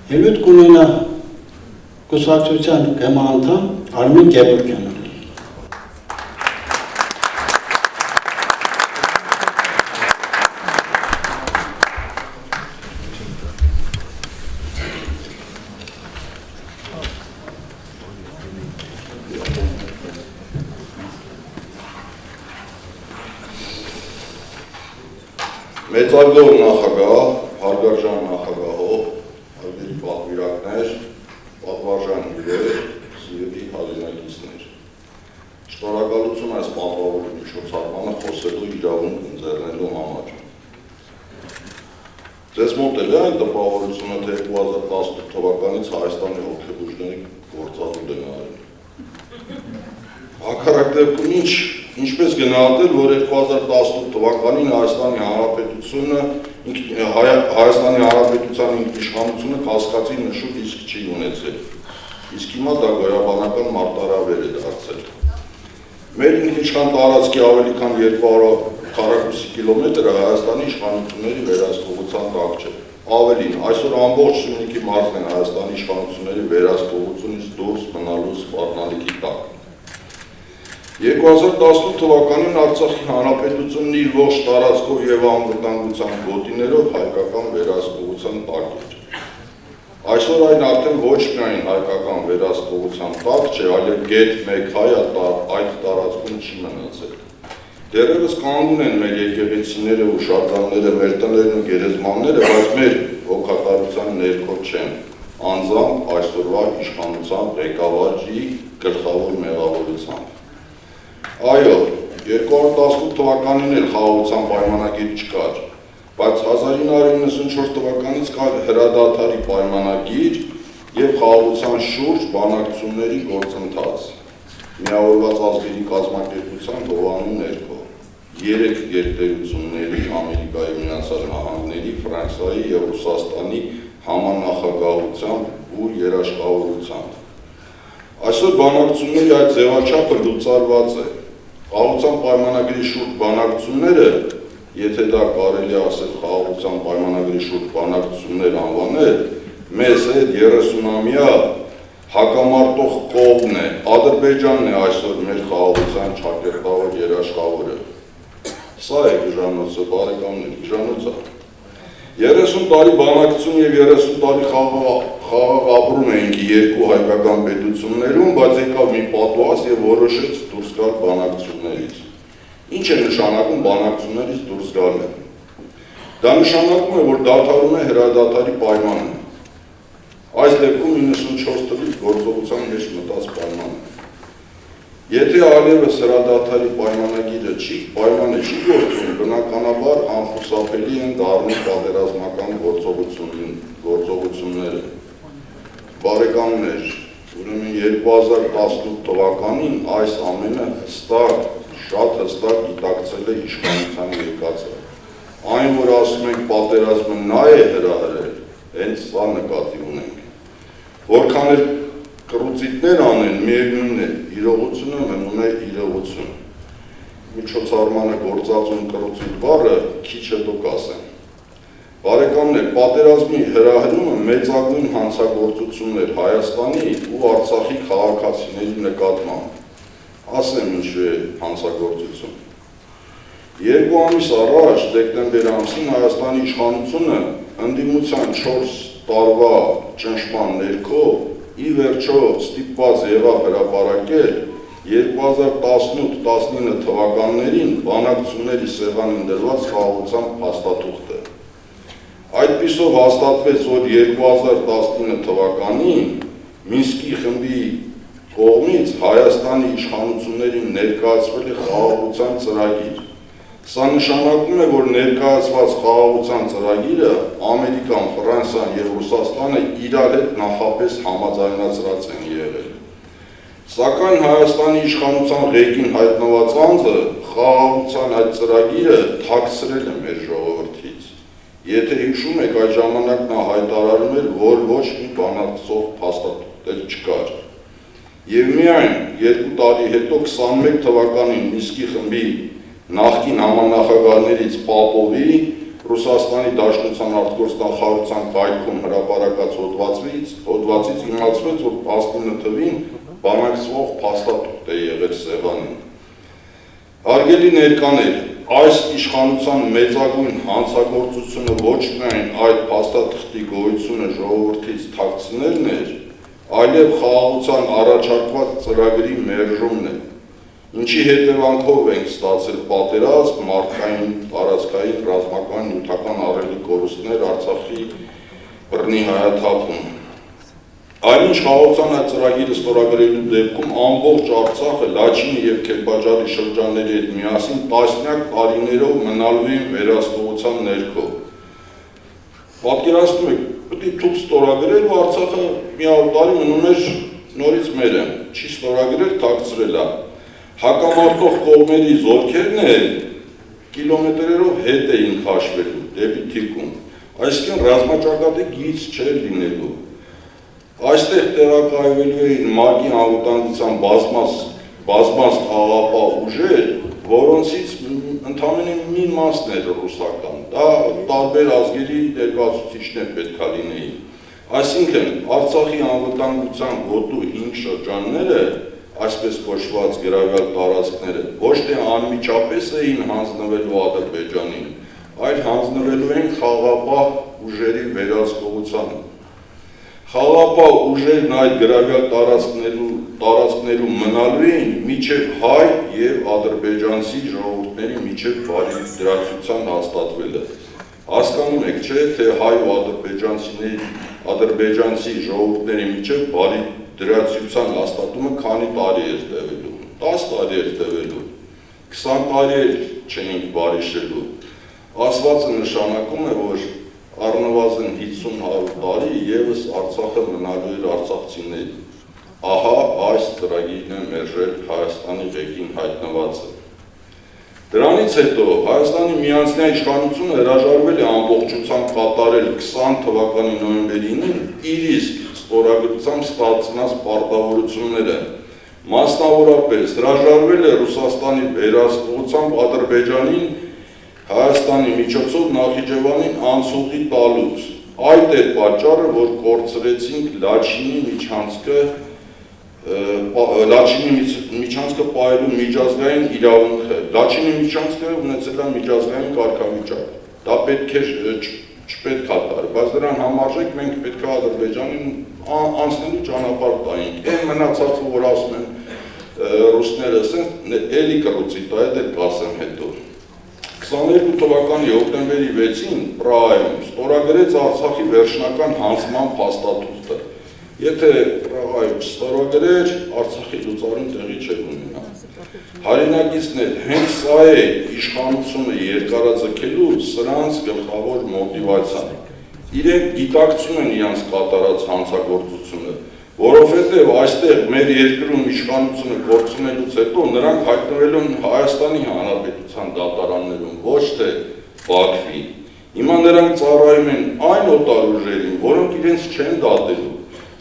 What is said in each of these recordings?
Ելույթ կունենա կուսակցության գմանդամ Արմեն Գևորգյանը։ Մեծարգող նախագահ, հարգարժան նախագահող, հարգելի պատվիրակներ, պատվարժան հյուրեր, սիրելի հայրենակիցներ։ Շնորհակալություն այս պատվավոր միջոցառմանը խոսելու իրավունք ընձեռնելու համար։ Ձեզ մոտ էլ է այն տպավորությունը, թե 2018 թվականից Հայաստանի հոգեբուժների գործադուլ են արել։ Հակառակ դեպքում ինչպես գնահատել, որ 2018 թվականին Հայաստանի Հանրապետության ինքնիշխանությունը կասկածի նշույլ իսկ չի ունեցել, իսկ հիմա դա գոյաբանական մարտահրավեր է դարձել։ Մեր ինքնիշխան տարածքի ավելի քան 200 քառակուսի կիլոմետրը Հայաստանի իշխանությունների վերահսկողության տակ չէ։ Ավելին, այսօր ամբողջ Սյունիքի մարզն են Հայաստանի իշխանությունների վերահսկողությունից դուրս մնալու սպառնալիքի տակ։ 2018 թվականին Արցախի Հանրապետությունն իր ողջ տարածքով եւ անվտանգության գոտիներով հայկական վերահսկողության տակ էր։ Այսօր այն արդեն ոչ միայն հայկական վերահսկողության տակ չէ, այլև գեթ մեկ հայ այդ տարածքում չի մնացել։ Դեռևս կանգուն են մեր եկեղեցիները ու շարժանները, մեր տներն ու գերեզմանները, բայց մեր հոգատարության ներքո չեն, անձամբ այսօրվա իշխանության ղեկավարի գլխավոր մեղավորությամբ։ Այո, 2018 թվականին էլ խաղաղության պայմանագիր չկար, բայց 1994 թվականից կար հրադադարի պայմանագիր և խաղաղության շուրջ բանակցությունների գործընթաց, միավորված ազգերի կազմակերպության հովանու ներքո, 3 գերտերությունների, Ամերիկայի Միացյալ Նահանգների, Ֆրանսիայի և Ռուսաստանի համանախագահությամբ ու երաշխավորությամբ։ Այսօր բանակցությունների այդ ձևաչափը լուծարված է։ Խաղաղության պայմանագրի շուրջ բանակցությունները, եթե դա կարելի ասել խաղաղության պայմանագրի շուրջ բանակցություններ անվանել, մեզ հետ 30-ամյա հակամարտող կողմն է, Ադրբեջանն է այսօր մեր խաղաղության ճակերտավոր երաշխավորը։ Սա է գժանոցը, բարեկամներ, գժանոցը։ 30 տարի բանակցություն և 30 տարի խաղաղ ապրում էինք երկու հայկական պետություններում, բայց եկավ մի պատուհաս և որոշեց դուրս գալ բանակցություններից։ Ինչ է նշանակում բանակցություններից դուրս գալը։ Դա նշանակում է, որ դադարում է հրադադարի պայմանը։ Այս դեպքում 94 թվականից գործողության մեջ մտած պայմանը։ Եթե այլևս հրադադարի պայմանագիրը պայմանը չի գործում, բնականաբար անխուսափելի են դառնում պատերազմական գործողությունները։ Բարեկամներ, ուրեմն 2018 թվականին այս ամենը շատ հստակ գիտակցել է իշխանության եկածը։ Այն, որ ասում ենք պատերազմը նա է հրահրել, հենց սա նկատի ունենք։ Որքան էլ կռուծիկներ անեն, միևնույն է, իրողությունը մնում է իրողություն։ Միջոցառմանը գործածում կռուծիկ բառը քիչ հետո կասեմ։ Բարեկամներ, պատերազմի հրահրումը մեծագույն հանցագործություն էր Հայաստանի ու Արցախի քաղաքացիների նկատմամբ։ Ասեմ ինչու է հանցագործություն։ 2 ամիս առաջ, դեկտեմբեր ամսին Հայաստանի իշխանությունը ընդդիմության 4 տարվա ճնշման ներքո ի վերջո ստիպված եղավ հրապարակել 2018-19 թվականներին բանակցությունների սեղանին դրված խաղաղության փաստաթուղթը։ Այդպիսով հաստատվեց, որ 2019 թվականին Մինսկի խմբի կողմից Հայաստանի իշխանություններին ներկայացվել է խաղաղության ծրագիր։ Սա նշանակում է, որ ներկայացված խաղաղության ծրագիրը Ամերիկան, Ֆրանսիան և Ռուսաստանը իրար հետ նախապես համաձայնացրած են եղել։ Սակայն Հայաստանի իշխանության ղեկին հայտնված անձը խաղաղության այդ ծրագիրը թաքցրել է մեր ժողովրդից։ Եթե հիշում եք, այդ ժամանակ նա հայտարարում էր, որ ոչ մի բանակցող փաստաթուղթ չկար։ Եվ միայն 2 տարի հետո 21 թվականին Մինսկի խմբի նախկին համանախագահներից Պապովի, Ռուսաստանի Դաշնության արտգործնախ խաղաղության կայքում հրապարակած հոդվածից իմացվեց, որ 19 թվին բանակցվող փաստաթուղթ է եղել սեղանին։ Հարգելի ներկաներ, այս իշխանության մեծագույն հանցագործությունը ոչ միայն այդ փաստաթղթի գոյությունը ժողովրդից թաքցնելն էր, այլև խաղաղության առաջարկված ծրագրի մերժումն է, ինչի հետևանքով ենք ստացել պատերազմ, մարդկային, տարածքային, ռազմական, նյութական ահռելի կորուստներ Արցախի բռնի հայաթափում։ Այնինչ խաղաղության այդ ծրագիրը ստորագրելու դեպքում ամբողջ Արցախը Լաչինի և Քերբաջարի շրջանների հետ միասին տասնյակ տարիներով մնալու են վերահսկողության ներքո։ Պատկերացնում եք, պետք է թուղթ ստորագրել ու Արցախը մի 100 տարի մնում էր նորից մերը, չի ստորագրել, թաքցրել է։ Հակամարտող կողմերի զորքերն էլ կիլոմետրերով հետ էին քաշվելու դեպի թիկուն, այսինքն ռազմաճակատի գիծ չէր լինելու։ Այստեղ տեղակայվելու էին ՄԱԿ-ի անվտանգության բազմաց խաղաղապահ ուժեր, որոնցից ընդամենը մի մասն էր ռուսական, դա տարբեր ազգերի ներկայացուցիչներ պետք է լինեին։ Այսինքն Արցախի անվտանգության գոտու 5 շրջանները, այսպես կոչված գրավյալ տարածքները, ոչ թե անմիջապես էին հանձնվելու Ադրբեջանին, այլ հանձնվելու են խաղաղապահ ուժերի վերահսկողությանը։ Խաղաղապահ ուժերն այդ գրավյալ տարածքներում մնալու էին մինչև հայ և ադրբեջանցի ժողովուրդների միջև բարիդրացության հաստատվելը։ Հասկանում եք, չէ, թե հայ ու ադրբեջանցի ժողովուրդների միջև բարիդրացության հաստատումը քանի տարի էր տևելու, 10 տարի էր տևելու, 20 տարի էր չէինք բարիշելու։ Ասվածը նշանակում է, որ առնվազն 50-100 տարի ևս Արցախը մնալու էր արցախցիների։ Ահա այս ծրագիրն է մերժել Հայաստանի ղեկին հայտնվածը։ Դրանից հետո Հայաստանի միանձնյա իշխանությունը հրաժարվել է ամբողջությամբ կատարել 20 թվականի նոյեմբերի 9-ին իր իսկ ստորագրությամբ ստացած պարտավորությունները, մասնավորապես հրաժարվել է Ռուսաստանի վերահսկողությամբ Ադրբեջանին Հայաստանի միջոցով Նախիջևանին անցուղի տալուց։ Այդ էր պատճառը, որ կորցրեցինք Լաչինի միջանցքը պահելու միջազգային իրավունքը։ Լաչինի միջանցքը ունեցել է միջազգային կարգավիճակ։ Դա չպետք է տար, բայց դրան համարժեք մենք պետք է Ադրբեջանին անցնելու ճանապարհ տայինք։ Այն մնացածը, որ ասում են ռուսները, էլի կռուցի տա, այդ էլ կասեմ հետո։ 22 թվականի հոկտեմբերի 6-ին Պրահայում ստորագրեց Արցախի վերջնական հանձնման փաստաթուղթը։ Եթե Պրահայում ստորագրեր, Արցախի լուծարուն տեղի չէր ունենա։ Հայրենակիցներ, հենց սա է իշխանությունը երկարաձգելու սրանց գլխավոր մոտիվացիան։ Իրենք գիտակցում են իրենց կատարած հանցագործությունը, որովհետև այստեղ մեր երկրում իշխանությունը գործունելուց հետո նրանք հայտնվելու են Հայաստանի Հանրապետության դատարաններում, ոչ թե Բաքվի։ Հիմա նրանք ծառայում են այն օտար ուժերին, որոնք իրենց չեն դատելու։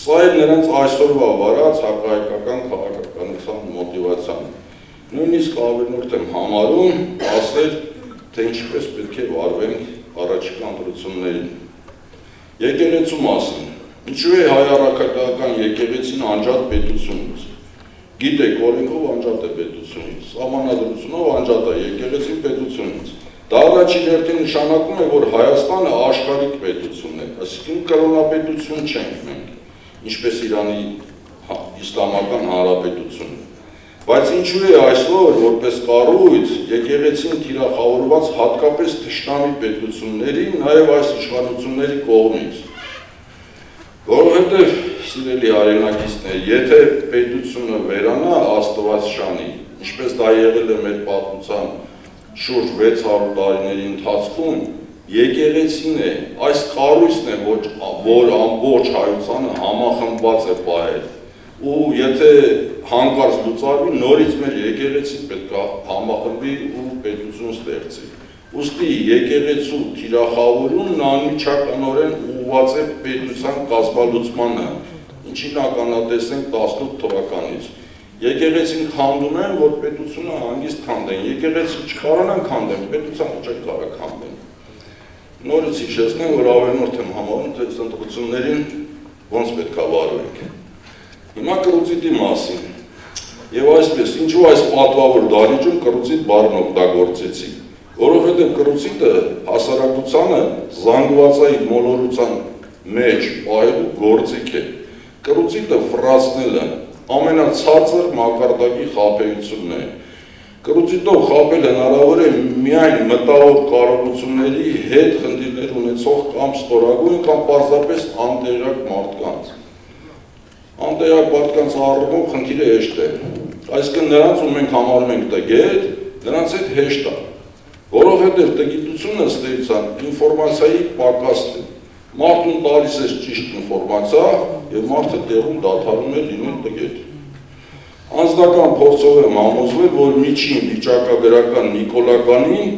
Սա է նրանց այսօրվա վարած հակահայկական քաղաքականության մոտիվացիան։ Նույնիսկ ավելորդ եմ համարում ասել, թե ինչպես պետք է վարվենք առաջիկա ընտրություններին։ Եկեղեցու մասին։ Ինչու է հայ առաքելական եկեղեցին անջատ պետությունից։ Գիտեք, օրենքով անջատ է պետությունից, սահմանադրությունով անջատ է եկեղեցին պետությունից։ Դա առաջին հերթին նշանակում է, որ Հայաստանը աշխարհիկ պետություն է, այսինքն կրոնապետություն չենք մենք, ինչպես Իրանի իսլամական հանրապետությունը։ Բայց ինչու է այսօր, որպես կառույց, եկեղեցին թիրախավորված հատկապես թշնամի պետությունների, նաև այս իշխանությունների կողմից։ Որովհետև, սիրելի հայրենակիցներ, եթե պետությունը վերանա Աստվածաշանի, ինչպես դա եղել է մեր պատմության շուրջ 600 տարիների ընթացքում, եկեղեցին է, այս կառույցն է, որ ամբողջ հայությանը համախմբված է պահել։ Ու եթե հանկարծ լուծարվի, նորից մեր եկեղեցին պետք է համախմբի ու պետություն ստեղծի։ Ուստի եկեղեցու թիրախավորումն անմիջականորեն ուղղված է պետության կազմալուծմանը, ինչին ականատեսենք 18 թվականից։ Եկեղեցին քանդում են, որ պետությունը հանգիստ քանդեն, եկեղեցին չկարողանան քանդեն, պետությանը չեն կարող քանդեն։ Նորից հիշեցնեմ, որ ավելորդ եմ համարում, թե ընտրություններին ոնց պետք է վարվենք։ Հիմա կրուցիտի մասին։ Եվ այսպես, ինչու այս պատվավոր դահլիճում կրուցիտ բառն օգտագործեցի, որովհետև կրուցիտը հասարակությանը զանգվածային մոլորության մեջ պահելու գործիք է։ Կրուցիտը ֆրազնելը ամենացածր մակարդակի խաբեությունն է։ Կրուցիտով խաբել հնարավոր է միայն մտավոր կարողությունների հետ խնդիրներ ունեցող կամ ստորագույն կամ պարզապես անտեղյակ մարդկանց։ Անտեղյակ մարդկանց առումով խնդիրը հեշտ է։ Այսինքն նրանց, ում մենք համարում ենք տգետ, նրանց հետ հեշտ է, որովհետև տգիտությունը ըստ էության ինֆորմացիայի պակասն է։ Մարդուն տալիս է ճիշտ ինֆորմացիա եւ մարդը տեղում դադարում է լինել տգետ։ Անձնական փորձով եմ համոզվել, որ միջին վիճակագրական Նիկոլականին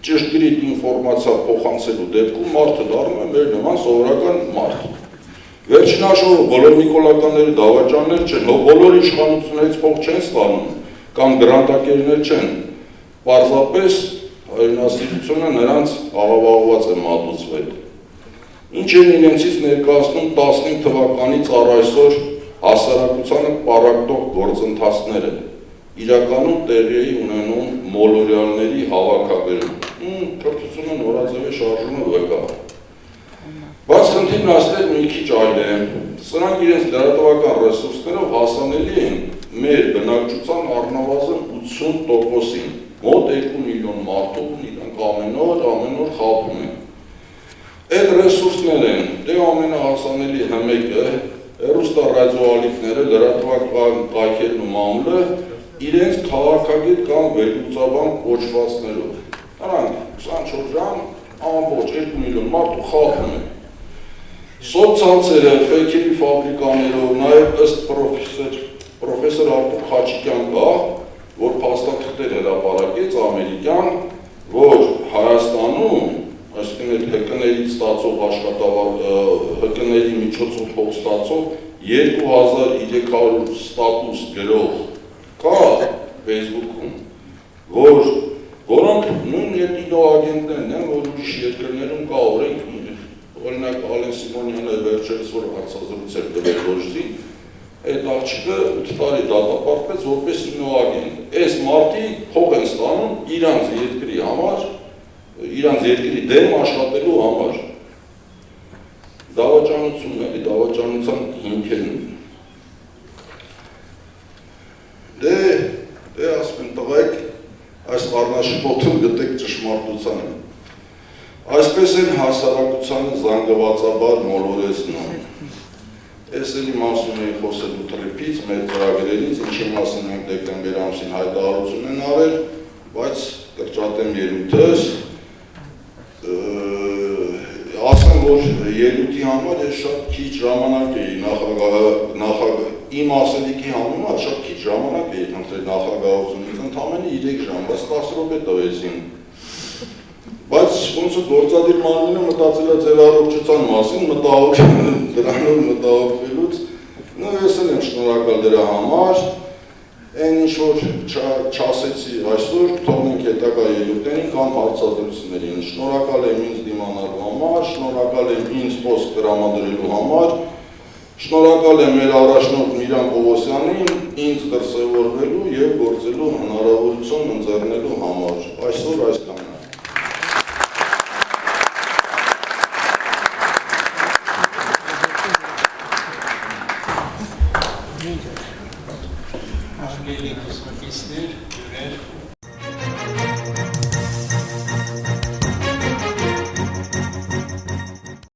ճշգրիտ ինֆորմացիա փոխանցելու դեպքում մարդը դառնում է մեր նման սովորական մարդ։ Վերջին հաշվով բոլոր Նիկոլականների դավաճաններ չեն, բոլոր իշխանություններից փող չեն ստանում կամ գրանտակերներ չեն։ Պարզապես հայրենասիրությունը նրանց աղավաղված է մատուցվել։ Ինչ են իրենցից ներկայացնում 15 թվականից առ այսօր հասարակությանը պարակտող գործընթացները, իրականում տեղի ունենում մոլորյալների հավաքագրում, կրթությունը նորաձև է շարժումը վկա։ Բայց խնդիրն այստեղ մի քիչ այլ է, սրանք իրենց լրատվական ռեսուրսներով հասանելի են մեր բնակչության առնվազն 80%-ին, մոտ 2 միլիոն մարդու իրանք ամեն օր խաբում են։ Այդ ռեսուրսներ են, դե ամենահասանելի հմեկը, հեռուստառադիոալիքները, լրատվական կայքերն ու մամուլը իրենց քաղաքագետ կամ վերլուծաբան կոչվածներով։ Նրանք 24 ժամ ամբողջ 2 միլիոն մարդու խաբում են։ Սոցցանցերը, ֆեյքերի ֆաբրիկաներով, նաև ըստ պրոֆեսոր Արտուր Խաչիկյան կա, որ փաստաթղթեր հրապարակեց ամերիկյան, որ Հայաստանում այսինքն այդ հկներից ստացող հկների միջոցով փող ստացող 2300 ստատուս գրող կա Facebook-ում, որոնք նույն հետիդո ագենտներն են, որ ուրիշ երկրներում կա օրենք, օրինակ Ալեն Սիմոնյանը վերջերս որ հարցազրույց էր տվել Դոժձին, այդ աղջիկը 8 տարի դատապարտվեց որպես ինոագենտ։ Այս մարդիկ փող են ստանում իրանց երկրի համար, իրանց երկրի դեմ աշխատելու համար։ Դավաճանությունն էլի, դավաճանության հիմքերն։ Դե ասում են տղայք, այս խառնաշփոթում գտեք ճշմարտությանը։ Այսպես են հասարակությանը զանգվածաբար մոլորեցնում։ Ես էլի մասում էի խոսելու տրիպից, մեր ծրագրերից, ինչի մասին մենք դեկտեմբեր ամսին հայտարարություն են արել, բայց կրճատեմ ելույթս, ասեմ, որ ելույթի համար ես շատ քիչ ժամանակ էի իմ ասելիքի համեմատ շատ քիչ ժամանակ էի խնդրել նախագահությունից, ընդամենը 3 ժամ, բայց 10 րոպե տվեցին։ Բայց ոնց որ գործադիր մարմինը մտածել է ձեր առողջության մասին, դրանով մտահոգվելուց, ես էլ եմ շնորհակալ դրա համար, այն ինչ որ չասեցի այսօր, թողնենք հետագա ելույթներին կամ հարցազրույցներին։ Շնորհակալ եմ ինձ դիմանալու համար, շնորհակալ եմ ինձ խոսք տրամադրելու համար, շնորհակալ եմ մեր առաջնորդ Միրան Պողոսյանին ինձ դրսևորվելու և գործելու հնարավորություն ընձեռնելու համար։ Այսօր այսքանն է։ Արգելի կուսակիցներ, հյուրեր,